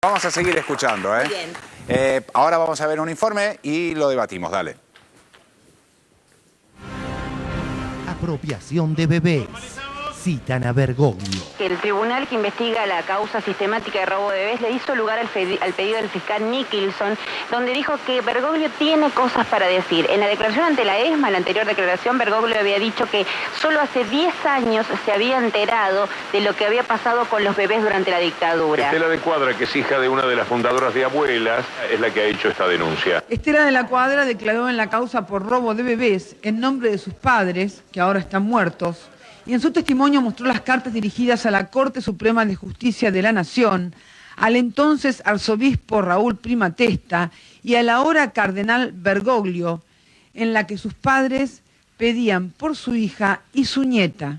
Vamos a seguir escuchando, ¿eh? Bien. Ahora vamos a ver un informe y lo debatimos, dale. Apropiación de bebés. Citan a Bergoglio. El tribunal que investiga la causa sistemática de robo de bebés le hizo lugar al pedido del fiscal Nicholson, donde dijo que Bergoglio tiene cosas para decir. En la declaración ante la ESMA, en la anterior declaración, Bergoglio había dicho que solo hace 10 años se había enterado de lo que había pasado con los bebés durante la dictadura. Estela de Cuadra, que es hija de una de las fundadoras de Abuelas, es la que ha hecho esta denuncia. Estela de la Cuadra declaró en la causa por robo de bebés en nombre de sus padres, que ahora están muertos, y en su testimonio mostró las cartas dirigidas a la Corte Suprema de Justicia de la Nación, al entonces arzobispo Raúl Prima Testa y al ahora cardenal Bergoglio, en la que sus padres pedían por su hija y su nieta.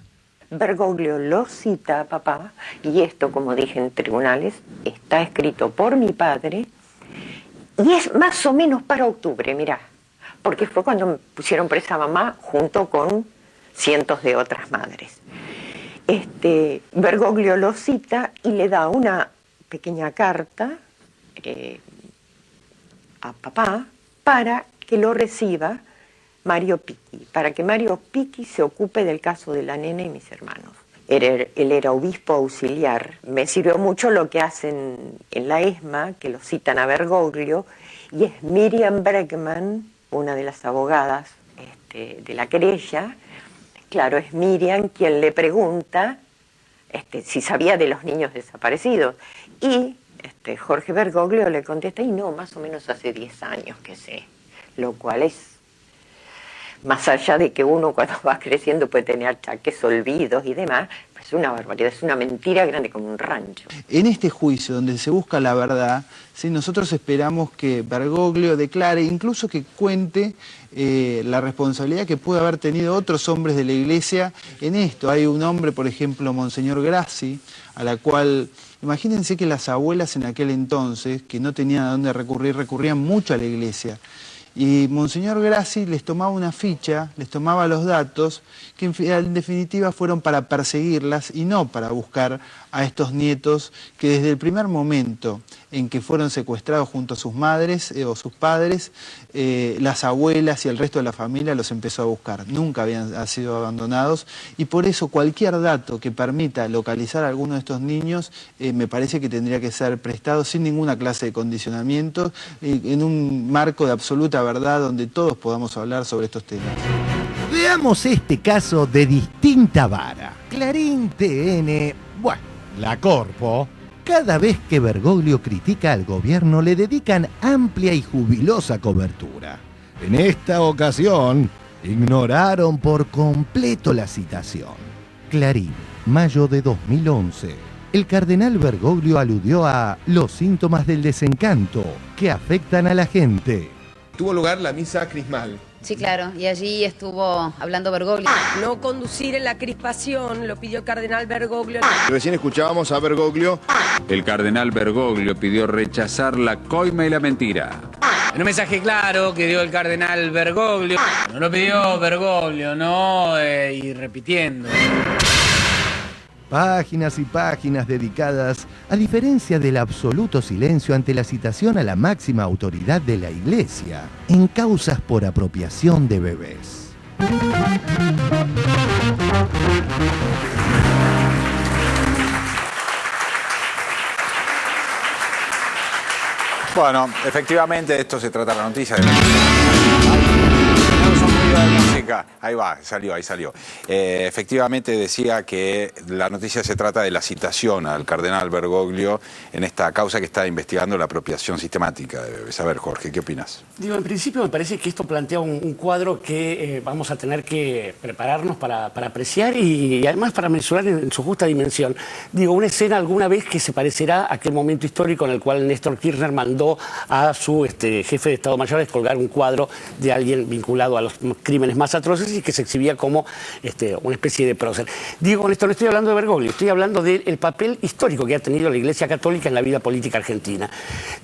Bergoglio lo cita a papá, y esto, como dije en tribunales, está escrito por mi padre, y es más o menos para octubre, mirá, porque fue cuando me pusieron presa a mamá junto con cientos de otras madres. Bergoglio lo cita y le da una pequeña carta a papá para que lo reciba Mario Picchi, para que Mario Picchi se ocupe del caso de la nena y mis hermanos. Él era obispo auxiliar. Me sirvió mucho lo que hacen en la ESMA, que lo citan a Bergoglio, y es Miriam Bregman, una de las abogadas de la querella. Claro, es Miriam quien le pregunta si sabía de los niños desaparecidos. Y Jorge Bergoglio le contesta, y no, más o menos hace 10 años que sé. Lo cual es, más allá de que uno cuando va creciendo puede tener achaques, olvidos y demás, pues es una barbaridad, es una mentira grande como un rancho. En este juicio donde se busca la verdad, ¿sí? Nosotros esperamos que Bergoglio declare, incluso que cuente la responsabilidad que puede haber tenido otros hombres de la Iglesia en esto. Hay un hombre, por ejemplo, Monseñor Grassi, a la cual, imagínense que las abuelas en aquel entonces, que no tenían a dónde recurrir, recurrían mucho a la Iglesia. Y Monseñor Grassi les tomaba una ficha, les tomaba los datos, que en definitiva fueron para perseguirlas y no para buscar a estos nietos que desde el primer momento en que fueron secuestrados junto a sus madres o sus padres, las abuelas y el resto de la familia los empezó a buscar. Nunca habían sido abandonados y por eso cualquier dato que permita localizar a alguno de estos niños me parece que tendría que ser prestado sin ninguna clase de condicionamiento, en un marco de absoluta verdad donde todos podamos hablar sobre estos temas. Veamos este caso de distinta vara. Clarín, TN, bueno, la Corpo. Cada vez que Bergoglio critica al gobierno le dedican amplia y jubilosa cobertura. En esta ocasión, ignoraron por completo la citación. Clarín, mayo de 2011. El cardenal Bergoglio aludió a los síntomas del desencanto que afectan a la gente. Tuvo lugar la misa crismal. Sí, claro, y allí estuvo hablando Bergoglio. No conducir en la crispación, lo pidió el cardenal Bergoglio. Recién escuchábamos a Bergoglio. El cardenal Bergoglio pidió rechazar la coima y la mentira. En un mensaje claro que dio el cardenal Bergoglio, no lo pidió Bergoglio, ¿no? Y repitiendo. Páginas y páginas dedicadas a diferencia del absoluto silencio ante la citación a la máxima autoridad de la Iglesia en causas por apropiación de bebés. Bueno, efectivamente, de esto se trata la noticia. Ahí va, salió, ahí salió. Efectivamente decía que la noticia se trata de la citación al cardenal Bergoglio en esta causa que está investigando la apropiación sistemática de bebés. A ver, Jorge, ¿qué opinas? Digo, en principio me parece que esto plantea un cuadro que vamos a tener que prepararnos para apreciar y además para mensurar en su justa dimensión. Digo, una escena alguna vez que se parecerá a aquel momento histórico en el cual Néstor Kirchner mandó a su jefe de Estado Mayor a descolgar un cuadro de alguien vinculado a los crímenes más atroces y que se exhibía como una especie de prócer. Digo, con esto no estoy hablando de Bergoglio, estoy hablando del papel histórico que ha tenido la Iglesia Católica en la vida política argentina.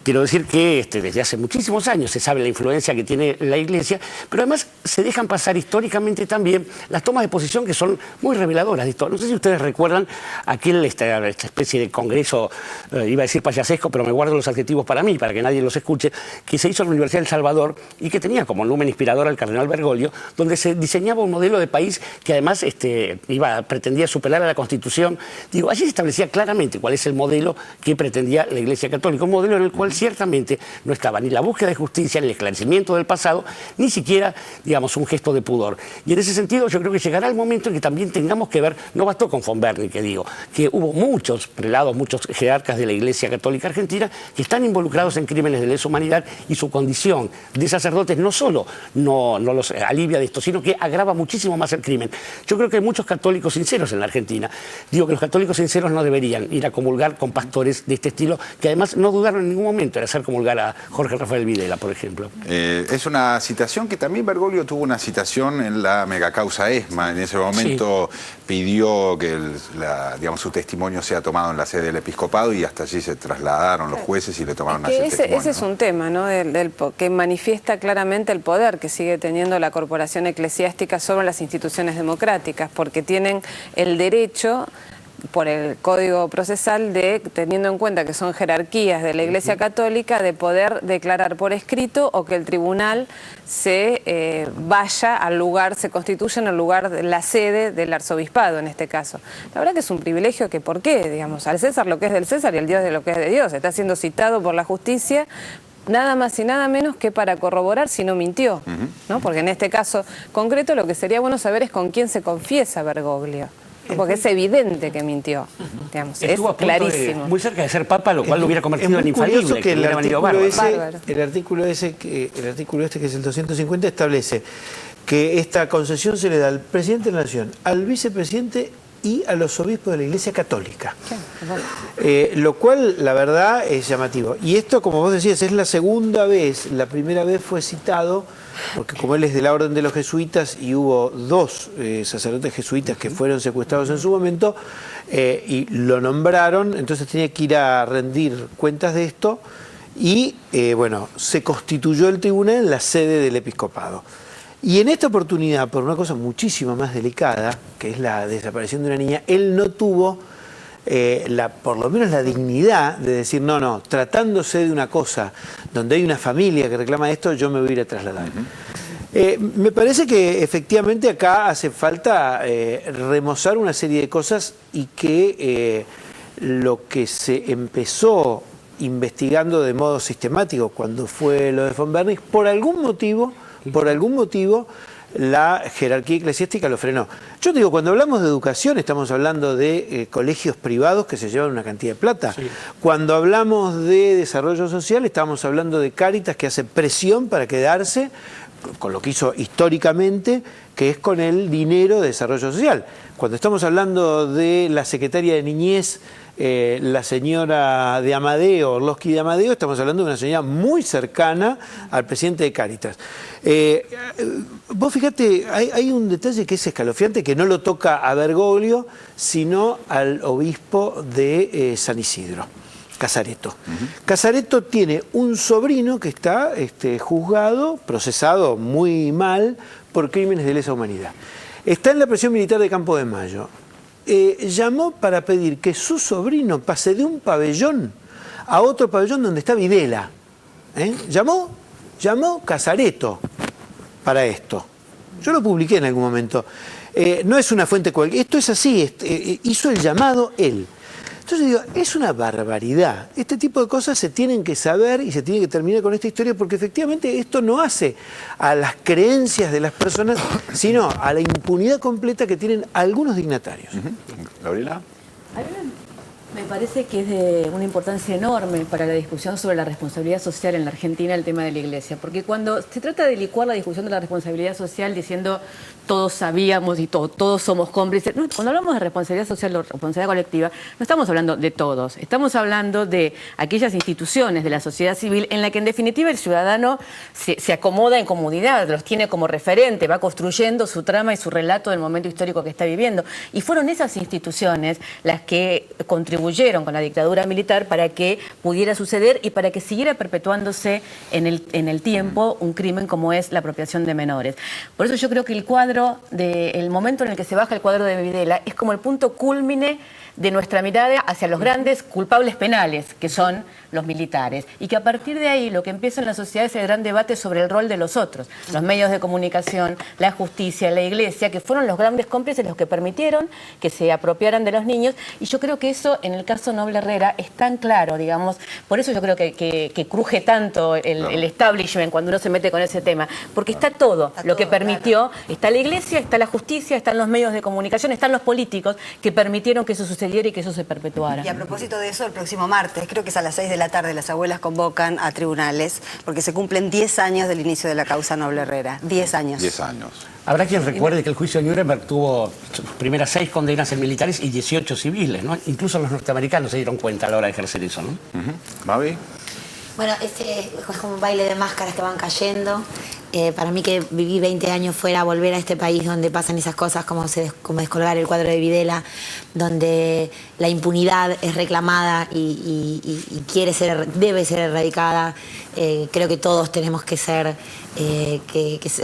Quiero decir que desde hace muchísimos años se sabe la influencia que tiene la Iglesia, pero además se dejan pasar históricamente también las tomas de posición que son muy reveladoras de esto. No sé si ustedes recuerdan esta especie de congreso, iba a decir payasesco, pero me guardo los adjetivos para mí, para que nadie los escuche, que se hizo en la Universidad de El Salvador y que tenía como lumen inspirador al cardenal Bergoglio, donde se diseñaba un modelo de país que además pretendía superar a la Constitución. Digo, allí se establecía claramente cuál es el modelo que pretendía la Iglesia Católica, un modelo en el cual ciertamente no estaba ni la búsqueda de justicia, ni el esclarecimiento del pasado, ni siquiera, digamos, un gesto de pudor. Y en ese sentido yo creo que llegará el momento en que también tengamos que ver, no bastó con von Berny, que digo, que hubo muchos prelados, muchos jerarcas de la Iglesia Católica Argentina que están involucrados en crímenes de lesa humanidad, y su condición de sacerdotes no solo no los alivia de esto, sino que agrava muchísimo más el crimen. Yo creo que hay muchos católicos sinceros en la Argentina. Digo que los católicos sinceros no deberían ir a comulgar con pastores de este estilo, que además no dudaron en ningún momento en hacer comulgar a Jorge Rafael Videla, por ejemplo. Es una citación que también Bergoglio tuvo una citación en la megacausa ESMA. En ese momento pidió que digamos, su testimonio sea tomado en la sede del episcopado, y hasta allí se trasladaron los jueces y le tomaron ese testimonio. Ese es un tema, ¿no? Que manifiesta claramente el poder que sigue teniendo la corporación eclesiástica sobre las instituciones democráticas, porque tienen el derecho, por el Código Procesal, teniendo en cuenta que son jerarquías de la Iglesia Católica, de poder declarar por escrito o que el tribunal se vaya al lugar, se constituya en el lugar de la sede del arzobispado en este caso. La verdad que es un privilegio que, ¿por qué? Digamos, al César lo que es del César y al Dios de lo que es de Dios. Está siendo citado por la justicia nada más y nada menos que para corroborar si no mintió, ¿no? Porque en este caso concreto lo que sería bueno saber es con quién se confiesa Bergoglio. Porque es evidente que mintió, digamos, es clarísimo. Muy cerca de ser papa, lo cual lo hubiera convertido en infalible. Que el artículo este, que es el 250, establece que esta concesión se le da al presidente de la Nación, al vicepresidente y a los obispos de la Iglesia Católica. Lo cual, la verdad, es llamativo. Y esto, como vos decías, es la segunda vez. La primera vez fue citado, porque como él es de la Orden de los Jesuitas y hubo dos sacerdotes jesuitas que fueron secuestrados en su momento y lo nombraron, entonces tenía que ir a rendir cuentas de esto y, bueno, se constituyó el tribunal en la sede del episcopado. Y en esta oportunidad, por una cosa muchísimo más delicada, que es la desaparición de una niña, él no tuvo por lo menos la dignidad de decir, no, tratándose de una cosa donde hay una familia que reclama esto, yo me voy a ir a trasladar. Me parece que efectivamente acá hace falta remozar una serie de cosas y que lo que se empezó investigando de modo sistemático cuando fue lo de von Berny, por algún motivo, la jerarquía eclesiástica lo frenó. Yo digo, cuando hablamos de educación estamos hablando de colegios privados que se llevan una cantidad de plata. Sí. Cuando hablamos de desarrollo social estamos hablando de Cáritas, que hace presión para quedarse con lo que hizo históricamente, que es con el dinero de desarrollo social. Cuando estamos hablando de la secretaria de Niñez, la señora de Amadeo, Orlowski de Amadeo, estamos hablando de una señora muy cercana al presidente de Cáritas. Vos fíjate, hay un detalle que es escalofriante, que no lo toca a Bergoglio, sino al obispo de San Isidro, Casareto. Casareto tiene un sobrino que está juzgado, procesado muy mal por crímenes de lesa humanidad. Está en la prisión militar de Campo de Mayo. Llamó para pedir que su sobrino pase de un pabellón a otro pabellón donde está Videla. Llamó Casareto para esto. Yo lo publiqué en algún momento. No es una fuente cualquiera. Esto es así. Hizo el llamado él. Entonces digo, es una barbaridad. Este tipo de cosas se tienen que saber y se tiene que terminar con esta historia, porque efectivamente esto no hace a las creencias de las personas, sino a la impunidad completa que tienen algunos dignatarios. Gabriela. Me parece que es de una importancia enorme para la discusión sobre la responsabilidad social en la Argentina el tema de la Iglesia, porque cuando se trata de licuar la discusión de la responsabilidad social diciendo todos sabíamos y todos somos cómplices, no, cuando hablamos de responsabilidad social o responsabilidad colectiva, no estamos hablando de todos, estamos hablando de aquellas instituciones de la sociedad civil en la que en definitiva el ciudadano se acomoda en comunidad, los tiene como referente, va construyendo su trama y su relato del momento histórico que está viviendo, y fueron esas instituciones las que contribuyeron contribuyeron con la dictadura militar para que pudiera suceder y para que siguiera perpetuándose en el tiempo un crimen como es la apropiación de menores. Por eso yo creo que el momento en el que se baja el cuadro de Videla es como el punto cúlmine de nuestra mirada hacia los grandes culpables penales, que son los militares. Y que a partir de ahí lo que empieza en la sociedad es el gran debate sobre el rol de los otros. Los medios de comunicación, la justicia, la iglesia, que fueron los grandes cómplices los que permitieron que se apropiaran de los niños. Y yo creo que eso, en el caso Noble Herrera, es tan claro, digamos. Por eso yo creo que cruje tanto el establishment cuando uno se mete con ese tema. Porque está todo lo que permitió. Está la iglesia, está la justicia, están los medios de comunicación, están los políticos que permitieron que eso sucediera y que eso se perpetuara. Y a propósito de eso, el próximo martes, creo que es a las 6 de la tarde, las abuelas convocan a tribunales porque se cumplen 10 años del inicio de la causa Noble Herrera. 10 años. 10 años. Habrá quien recuerde que el juicio de Nuremberg tuvo sus primeras 6 condenas en militares y 18 civiles, ¿no? Incluso los norteamericanos se dieron cuenta a la hora de ejercer eso, ¿no? ¿Mavi? Bueno, este es como un baile de máscaras que van cayendo. Para mí, que viví 20 años fuera, volver a este país donde pasan esas cosas como descolgar el cuadro de Videla, donde la impunidad es reclamada y debe ser erradicada. Creo que todos tenemos que ser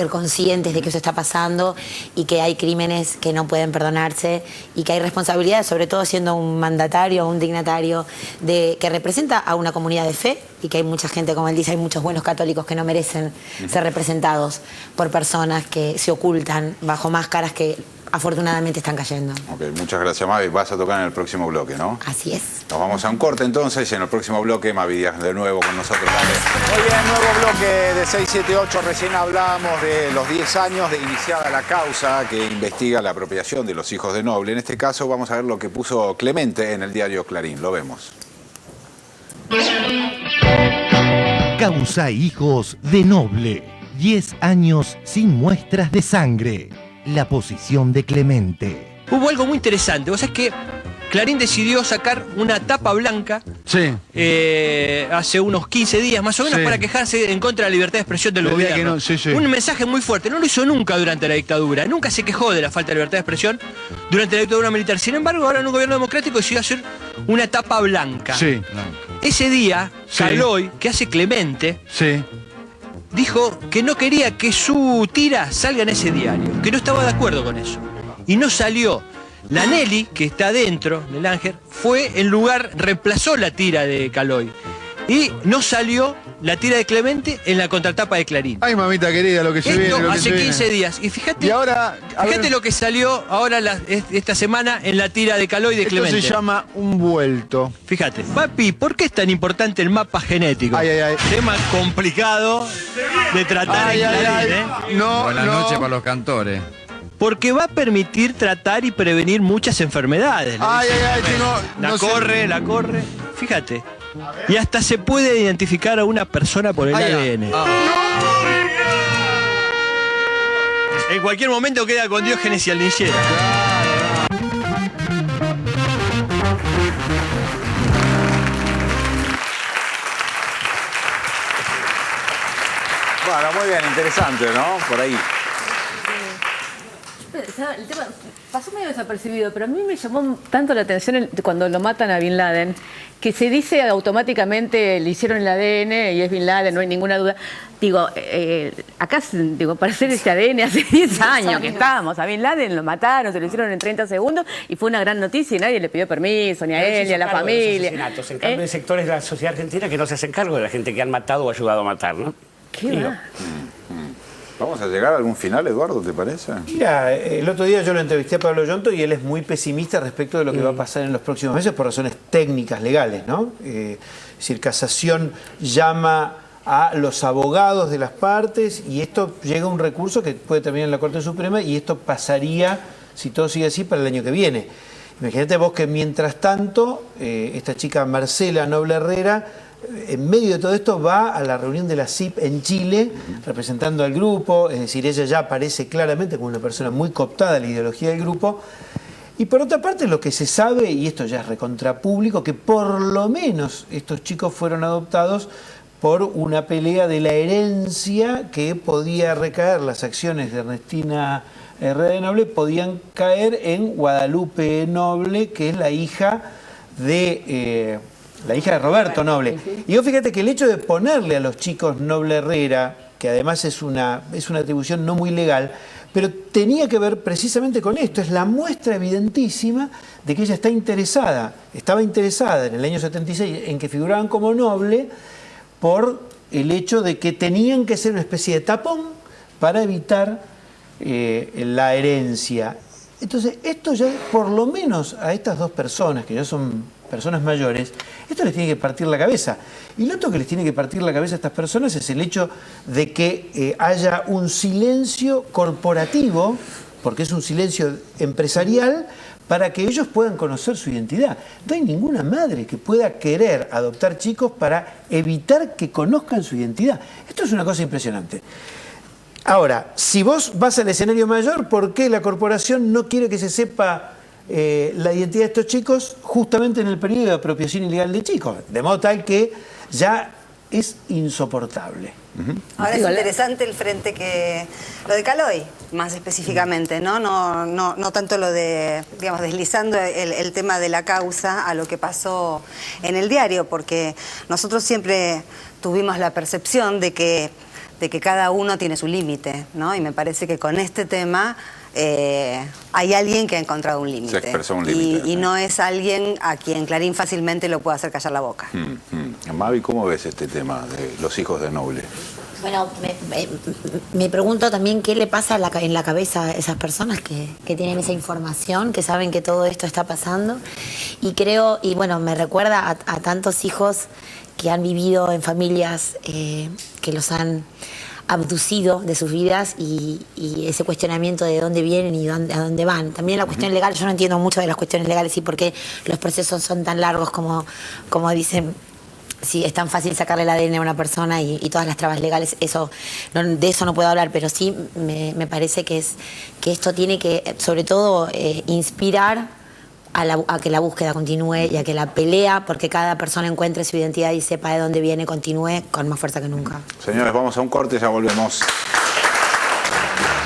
conscientes de que eso está pasando y que hay crímenes que no pueden perdonarse y que hay responsabilidades, sobre todo siendo un mandatario o un dignatario que representa a una comunidad de fe, y que hay mucha gente, como él dice, hay muchos buenos católicos que no merecen ser representados por personas que se ocultan bajo máscaras que afortunadamente están cayendo. Ok, muchas gracias, Mavi. Vas a tocar en el próximo bloque, ¿no? Así es. Nos vamos a un corte entonces, y en el próximo bloque Mavi Díaz de nuevo con nosotros. Dale. Muy bien, nuevo bloque de 678. Recién hablábamos de los 10 años de iniciada la causa que investiga la apropiación de los hijos de Noble. En este caso vamos a ver lo que puso Clemente en el diario Clarín. Lo vemos. Causa Hijos de Noble. 10 años sin muestras de sangre. La posición de Clemente. Hubo algo muy interesante. O sea, es que Clarín decidió sacar una tapa blanca hace unos 15 días más o menos para quejarse en contra de la libertad de expresión del gobierno. Un mensaje muy fuerte. No lo hizo nunca durante la dictadura. Nunca se quejó de la falta de libertad de expresión durante la dictadura militar. Sin embargo, ahora en un gobierno democrático decidió hacer una tapa blanca. Ese día, Caloy, que hace Clemente, dijo que no quería que su tira salga en ese diario, que no estaba de acuerdo con eso. Y no salió. La Nelly, que está dentro del Ángel, reemplazó la tira de Caloy. Y no salió la tira de Clemente en la contratapa de Clarín. Ay, mamita querida, lo que se viene. Esto hace 15 días. Y fíjate, fíjate lo que salió ahora esta semana en la tira de Caloy de Clemente. Esto se llama un vuelto. Fíjate. Papi, ¿por qué es tan importante el mapa genético? Tema complicado de tratar en Clarín, Buenas noches para los cantores. Porque va a permitir tratar y prevenir muchas enfermedades. La corre. Fíjate. Y hasta se puede identificar a una persona por el ADN. En cualquier momento queda con Diógenes y Alnillera. Bueno, muy bien, interesante, ¿no? Por ahí. El tema pasó medio desapercibido, pero a mí me llamó tanto la atención cuando lo matan a Bin Laden, que se dice automáticamente, le hicieron el ADN y es Bin Laden, no hay ninguna duda. Digo, acá, para hacer ese ADN hace 10 años que estábamos. A Bin Laden lo mataron, se lo hicieron en 30 segundos y fue una gran noticia y nadie le pidió permiso, ni a él, ni a la familia. En cambio, hay sectores de la sociedad argentina que no se hacen cargo de la gente que han matado o ayudado a matar, ¿no? ¿Qué va? ¿Vamos a llegar a algún final, Eduardo, te parece? Mira, el otro día yo lo entrevisté a Pablo Yonto y él es muy pesimista respecto de lo que va a pasar en los próximos meses por razones técnicas, legales, ¿no? Es decir, Casación llama a los abogados de las partes y esto llega a un recurso que puede terminar en la Corte Suprema y esto pasaría, si todo sigue así, para el año que viene. Imagínate vos que mientras tanto, esta chica Marcela Noble Herrera, en medio de todo esto va a la reunión de la CIP en Chile, representando al grupo, es decir, ella ya aparece claramente como una persona muy cooptada a la ideología del grupo. Y por otra parte, lo que se sabe, y esto ya es recontrapúblico, que por lo menos estos chicos fueron adoptados por una pelea de la herencia que podía recaer, las acciones de Ernestina Herrera de Noble podían caer en Guadalupe Noble, que es la hija de la hija de Roberto Noble. Y vos fíjate que el hecho de ponerle a los chicos Noble Herrera, que además es una atribución no muy legal, pero tenía que ver precisamente con esto, es la muestra evidentísima de que ella estaba interesada en el año 76 en que figuraban como Noble por el hecho de que tenían que ser una especie de tapón para evitar la herencia. Entonces, esto ya, por lo menos a estas dos personas, que ya son personas mayores, esto les tiene que partir la cabeza. Y lo otro que les tiene que partir la cabeza a estas personas es el hecho de que haya un silencio corporativo, porque es un silencio empresarial, para que ellos puedan conocer su identidad. No hay ninguna madre que pueda querer adoptar chicos para evitar que conozcan su identidad. Esto es una cosa impresionante. Ahora, si vos vas al escenario mayor, ¿por qué la corporación no quiere que se sepa la identidad de estos chicos justamente en el periodo de apropiación ilegal de chicos? De modo tal que ya es insoportable. Ahora es interesante el frente que... Lo de Caloy, más específicamente, ¿no? No tanto lo de, digamos, deslizando el tema de la causa a lo que pasó en el diario, porque nosotros siempre tuvimos la percepción de que cada uno tiene su límite, ¿no? Y me parece que con este tema hay alguien que ha encontrado un límite. Se expresó un límite. Y no es alguien a quien Clarín fácilmente lo puede hacer callar la boca. Mavi, ¿cómo ves este tema de los hijos de Noble? Bueno, me pregunto también qué le pasa en la cabeza a esas personas que tienen esa información, que saben que todo esto está pasando. Y creo, y bueno, me recuerda a tantos hijos que han vivido en familias que los han abducido de sus vidas y ese cuestionamiento de dónde vienen y a dónde van. También la cuestión legal, yo no entiendo mucho de las cuestiones legales y por qué los procesos son tan largos como dicen. Si es tan fácil sacarle el ADN a una persona y todas las trabas legales, de eso no puedo hablar, pero sí me parece que esto tiene que, sobre todo, inspirar a que la búsqueda continúe y a que la pelea, porque cada persona encuentre su identidad y sepa de dónde viene, continúe con más fuerza que nunca. Señores, vamos a un corte y ya volvemos.